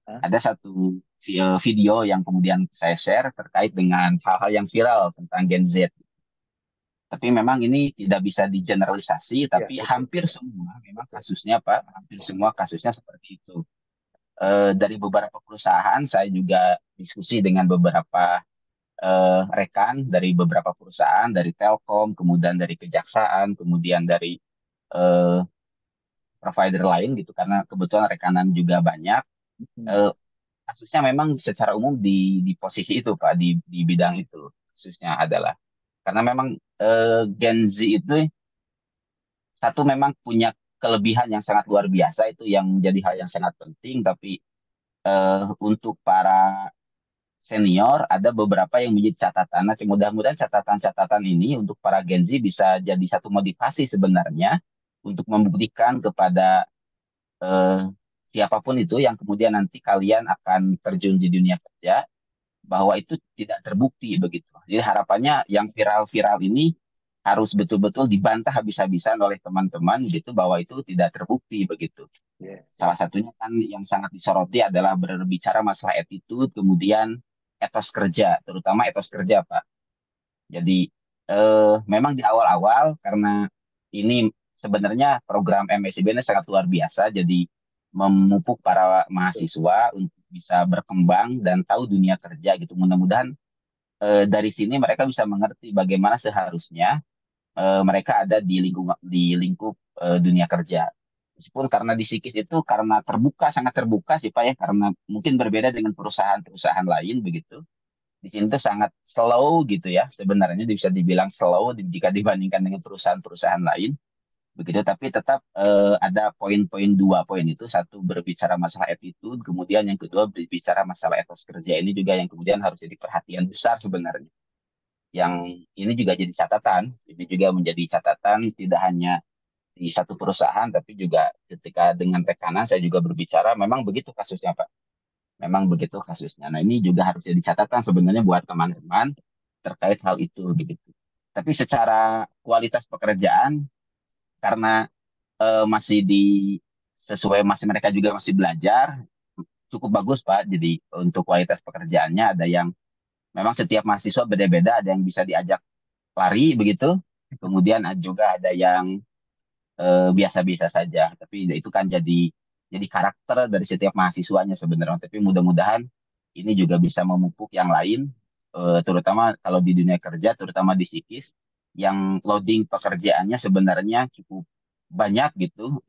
Hah? ada satu video yang kemudian saya share terkait dengan hal-hal yang viral tentang Gen Z. Tapi memang ini tidak bisa digeneralisasi, Iya, tapi betul. hampir semua memang kasusnya Pak, hampir semua kasusnya seperti itu. Dari beberapa perusahaan saya juga diskusi dengan beberapa rekan dari beberapa perusahaan, dari Telkom, kemudian dari Kejaksaan, kemudian dari eh, provider lain gitu, karena kebetulan rekanan juga banyak. Eh, Kasusnya memang secara umum di posisi itu Pak, di bidang itu kasusnya adalah karena memang Gen Z itu satu memang punya kelebihan yang sangat luar biasa itu yang menjadi hal yang sangat penting, tapi untuk para senior ada beberapa yang menjadi catatan. Nah, mudah-mudahan catatan-catatan ini untuk para Gen Z bisa jadi satu motivasi sebenarnya untuk membuktikan kepada eh, siapapun itu yang kemudian nanti kalian akan terjun di dunia kerja bahwa itu tidak terbukti begitu. Jadi harapannya yang viral-viral ini harus betul-betul dibantah habis-habisan oleh teman-teman gitu bahwa itu tidak terbukti begitu. Iya. Salah satunya kan yang sangat disoroti adalah berbicara masalah attitude, kemudian etos kerja, terutama etos kerja, Pak. Jadi memang di awal-awal karena ini sebenarnya program MSIB ini sangat luar biasa, jadi memupuk para mahasiswa untuk bisa berkembang dan tahu dunia kerja gitu. Mudah-mudahan dari sini mereka bisa mengerti bagaimana seharusnya mereka ada di lingkup dunia kerja. Meskipun karena di Psikis itu karena terbuka, sangat terbuka sih Pak ya, karena mungkin berbeda dengan perusahaan-perusahaan lain begitu. Di sini tuh sangat slow gitu ya, sebenarnya bisa dibilang slow jika dibandingkan dengan perusahaan-perusahaan lain. Begitu, tapi tetap ada poin-poin 2 poin itu. Satu berbicara masalah attitude, kemudian yang kedua berbicara masalah etos kerja ini juga yang kemudian harus jadi perhatian besar sebenarnya. Yang ini juga jadi catatan, ini juga menjadi catatan tidak hanya di satu perusahaan, tapi juga ketika dengan rekanan saya juga berbicara, memang begitu kasusnya Pak. Memang begitu kasusnya. Nah ini juga harus jadi catatan sebenarnya buat teman-teman terkait hal itu begitu. Tapi secara kualitas pekerjaan, karena masih sesuai masih mereka juga masih belajar, cukup bagus Pak. Jadi untuk kualitas pekerjaannya ada yang memang setiap mahasiswa beda-beda, ada yang bisa diajak lari begitu, Kemudian juga ada yang biasa-biasa saja. Tapi itu kan jadi karakter dari setiap mahasiswanya sebenarnya. Tapi mudah-mudahan ini juga bisa memupuk yang lain, terutama kalau di dunia kerja, terutama di psikis, yang loading pekerjaannya sebenarnya cukup banyak gitu.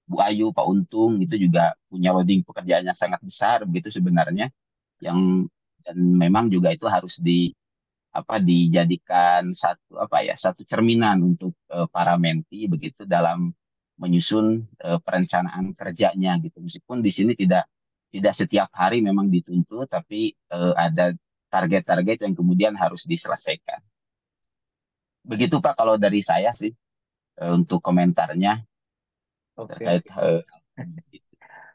Bu Ayu, Pak Untung itu juga punya loading pekerjaannya sangat besar begitu sebenarnya, yang dan memang juga itu harus dijadikan satu cerminan untuk para menti begitu dalam menyusun perencanaan kerjanya gitu. Meskipun di sini tidak tidak setiap hari memang dituntut, tapi ada target-target yang kemudian harus diselesaikan. Begitu Pak kalau dari saya sih untuk komentarnya Oke, terkait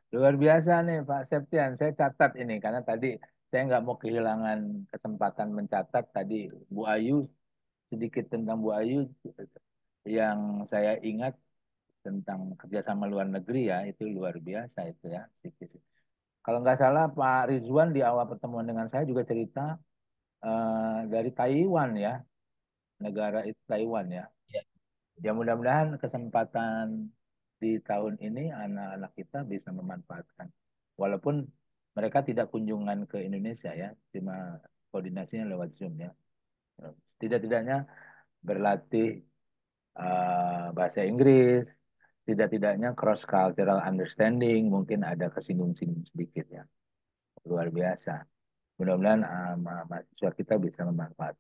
luar biasa nih Pak Septian. Saya catat ini karena tadi saya nggak mau kehilangan kesempatan mencatat tadi Bu Ayu, sedikit tentang Bu Ayu yang saya ingat tentang kerjasama luar negeri ya, itu luar biasa itu ya. Kalau nggak salah Pak Rizwan di awal pertemuan dengan saya juga cerita dari Taiwan ya, negara itu Taiwan ya. ya, Ya mudah-mudahan kesempatan di tahun ini anak-anak kita bisa memanfaatkan. Walaupun mereka tidak kunjungan ke Indonesia ya, cuma koordinasinya lewat Zoom ya. Tidak-tidaknya berlatih bahasa Inggris, tidak-tidaknya cross cultural understanding, mungkin ada kesinggung-singgung sedikit ya. Luar biasa. Mudah-mudahan mahasiswa kita bisa memanfaatkan.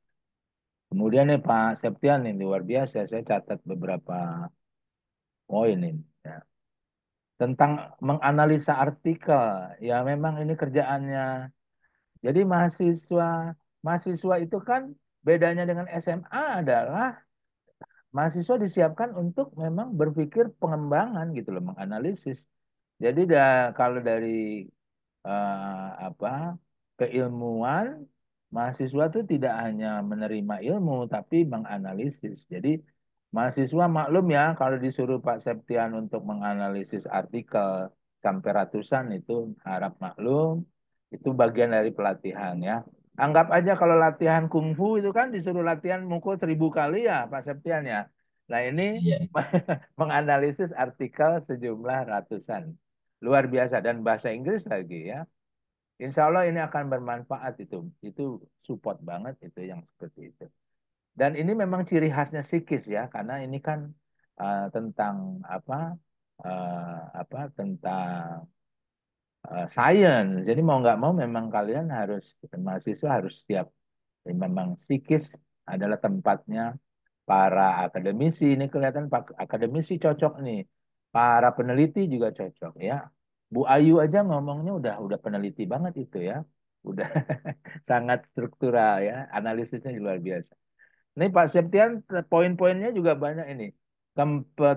Kemudian nih Pak Septian ini luar biasa, saya catat beberapa poin ini. Ya. Tentang menganalisa artikel, ya memang ini kerjaannya. Jadi mahasiswa itu kan bedanya dengan SMA adalah mahasiswa disiapkan untuk memang berpikir pengembangan gitu loh, menganalisis. Jadi kalau dari apa keilmuan, mahasiswa itu tidak hanya menerima ilmu tapi menganalisis. Jadi mahasiswa maklum ya kalau disuruh Pak Septian untuk menganalisis artikel sampai ratusan itu harap maklum, itu bagian dari pelatihan ya. Anggap aja kalau latihan kungfu itu kan disuruh latihan mukul 1.000 kali ya Pak Septian ya. Nah ini ya, menganalisis artikel sejumlah ratusan. Luar biasa dan bahasa Inggris lagi ya. Insya Allah ini akan bermanfaat itu. Itu support banget itu yang seperti itu. Dan ini memang ciri khasnya psikis ya, karena ini kan tentang tentang science. Jadi mau nggak mau memang kalian harus mahasiswa harus siap. Memang psikis adalah tempatnya para akademisi. Ini kelihatan Pak akademisi cocok nih. Para peneliti juga cocok ya. Bu Ayu aja ngomongnya udah peneliti banget itu ya. Udah sangat struktural ya. Analisisnya luar biasa. Ini Pak Septian poin-poinnya juga banyak ini.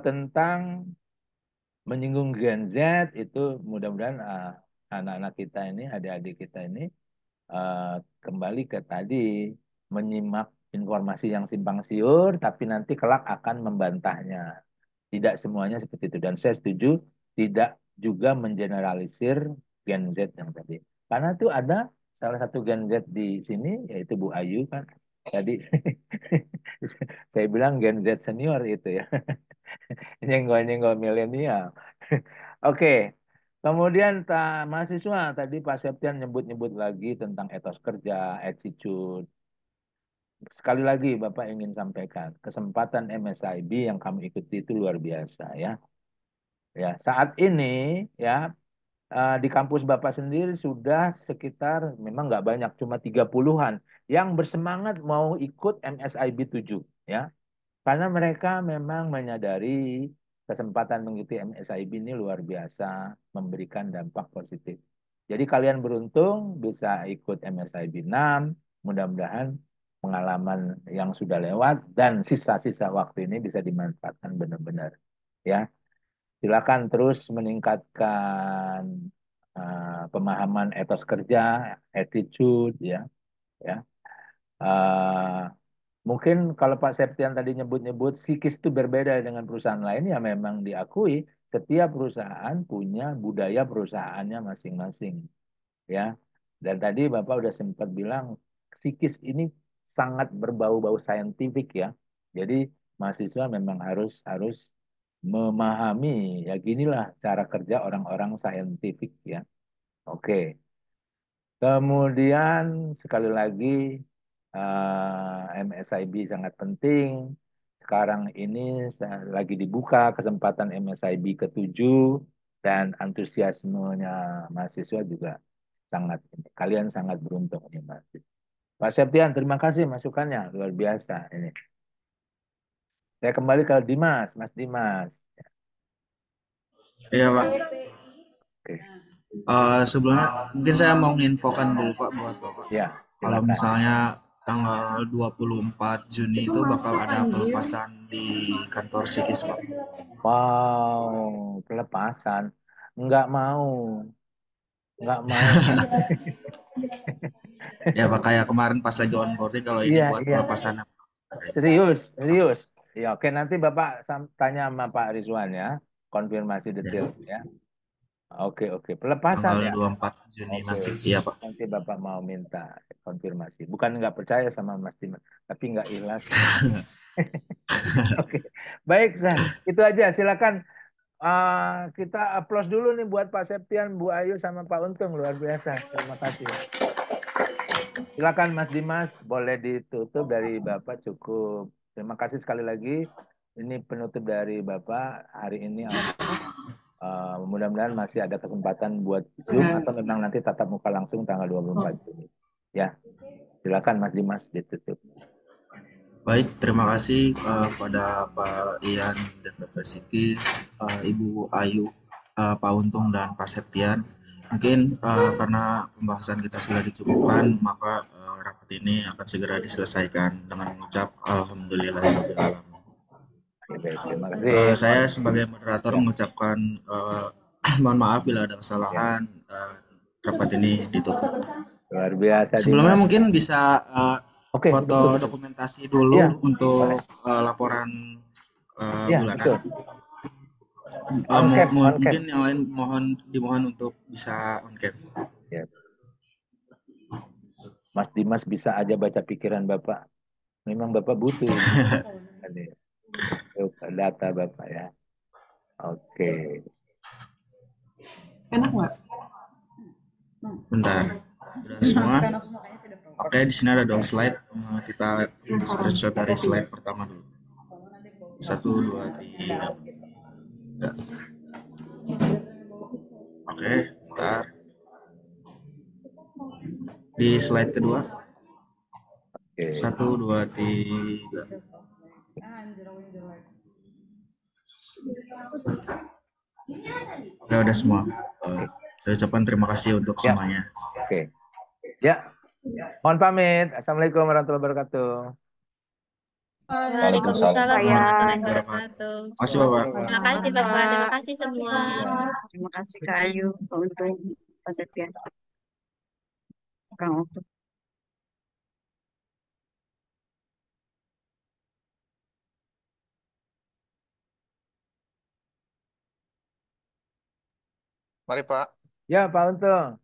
Tentang menyinggung Gen Z itu mudah-mudahan anak-anak kita ini, adik-adik kita ini eh, kembali ke tadi menyimak informasi yang simpang siur, tapi nanti kelak akan membantahnya. Tidak semuanya seperti itu. Dan saya setuju tidak juga mengeneralisir Gen Z yang tadi. Karena itu ada salah satu Gen Z di sini, yaitu Bu Ayu kan. Tadi saya bilang Gen Z senior itu ya. Nyenggol-nyenggol milenial. Oke, kemudian mahasiswa tadi Pak Septian nyebut-nyebut lagi tentang etos kerja, attitude. Sekali lagi Bapak ingin sampaikan, kesempatan MSIB yang kami ikuti itu luar biasa ya. Ya, saat ini ya di kampus Bapak sendiri sudah sekitar memang nggak banyak, cuma 30-an yang bersemangat mau ikut MSIB 7 ya. Karena mereka memang menyadari kesempatan mengikuti MSIB ini luar biasa, memberikan dampak positif. Jadi kalian beruntung bisa ikut MSIB 6, mudah-mudahan pengalaman yang sudah lewat dan sisa-sisa waktu ini bisa dimanfaatkan benar-benar. Ya, silakan terus meningkatkan pemahaman etos kerja, attitude, ya, ya. Eh, Mungkin kalau Pak Septian tadi nyebut-nyebut psikis itu berbeda dengan perusahaan lain, ya memang diakui setiap perusahaan punya budaya perusahaannya masing-masing, ya. Dan tadi Bapak udah sempat bilang psikis ini sangat berbau-bau saintifik ya. Jadi mahasiswa memang harus harus memahami ya ginilah cara kerja orang-orang saintifik ya. Oke. Kemudian sekali lagi MSIB sangat penting. Sekarang ini lagi dibuka kesempatan MSIB ke-7 dan antusiasmenya mahasiswa juga sangat kalian sangat beruntung ini Mas. Pak Septian, terima kasih masukannya luar biasa ini. Saya kembali ke Dimas, Mas Dimas. Iya Pak. Oke. Sebelumnya mungkin saya mau menginfokan dulu Pak buat Bapak. Ya, Kalau silakan. misalnya tanggal 24 Juni itu bakal ada pelepasan di kantor Sikis Pak. Wow, pelepasan. Enggak mau. Enggak mau. Ya Pak, kayak kemarin pas lagi onboarding kalau ini Iya, buat iya. pelepasan. Serius, serius. Ya, oke nanti Bapak tanya sama Pak Rizwan ya, konfirmasi detail ya. Oke, oke. Pelepasan Tanggal ya. 24 Juni Oke, nanti. oke. Iya Pak. Nanti Bapak mau minta konfirmasi. Bukan nggak percaya sama Mas Dimas, tapi nggak ikhlas. Oke, baik. Nah, itu aja. Silakan kita aplaus dulu nih buat Pak Septian, Bu Ayu, sama Pak Untung. Luar biasa. Terima kasih. Silakan Mas Dimas, boleh ditutup dari Bapak cukup. Terima kasih sekali lagi. Ini penutup dari Bapak hari ini. Mudah-mudahan masih ada kesempatan buat Zoom atau memang nanti tatap muka langsung tanggal 24 Juni. Ya, silakan Mas Dimas ditutup. Baik, terima kasih kepada Pak Ian dan Bapak Sikis, Ibu Ayu, Pak Untung dan Pak Septian. Mungkin karena pembahasan kita sudah dicukupkan, maka rapat ini akan segera diselesaikan dengan mengucap Alhamdulillahirrahmanirrahim. Baik, terima kasih. Saya sebagai moderator mengucapkan mohon maaf bila ada kesalahan. Rapat ini ditutup. Luar biasa Sebelumnya Dimas. mungkin bisa Oke, foto betul. dokumentasi dulu Iya, untuk boleh. laporan Iya, bulanan. betul. On cam, on cam. Mungkin yang lain dimohon untuk bisa on cam. Ya. Mas Dimas bisa aja baca pikiran Bapak. Memang Bapak butuh ini. Data Bapak ya. Oke. Enak nggak? Bentar. Sudah semua. Oke, di sini ada 2 slide. Kita screenshot dari slide pertama dulu. 1, 2, 3. Oke, bentar. Di slide kedua. Oke. 1, 2, 3. Oke, udah semua. Saya ucapkan terima kasih untuk semuanya. Oke. Ya. Mohon pamit. Assalamualaikum warahmatullahi wabarakatuh. Waalaikumsalam warahmatullahi wabarakatuh. Terima kasih Bapak. Terima kasih Bapak, terima kasih semua. Terima kasih Kak Ayu, Pak Untung, Pak Septian, Kang Okto. Mari Pak. Ya, Pak Untung.